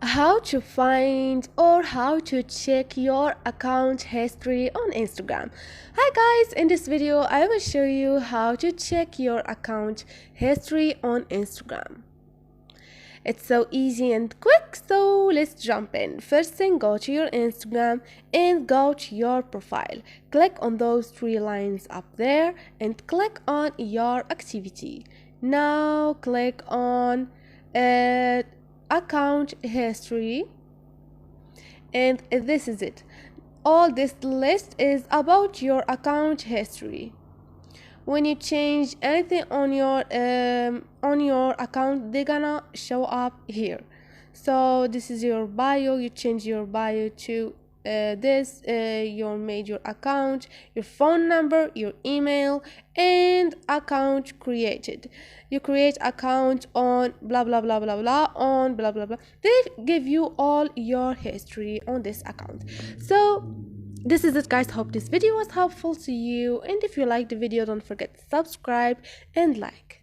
how to find or how to check your account history on Instagram. Hi guys, in this video I will show you how to check your account history on Instagram. It's so easy and quick, so let's jump in. First thing, go to your Instagram and go to your profile. Click on those three lines up there and click on your activity. Now click on account history, and this is it. All this list is about your account history. When you change anything on your account, they're gonna show up here. So this is your bio. You change your bio to you made your account, your phone number, your email, and account created. You create account on blah blah blah blah blah on blah blah blah. They give you all your history on this account. So this is it, guys. Hope this video was helpful to you, and if you liked the video, don't forget to subscribe and like.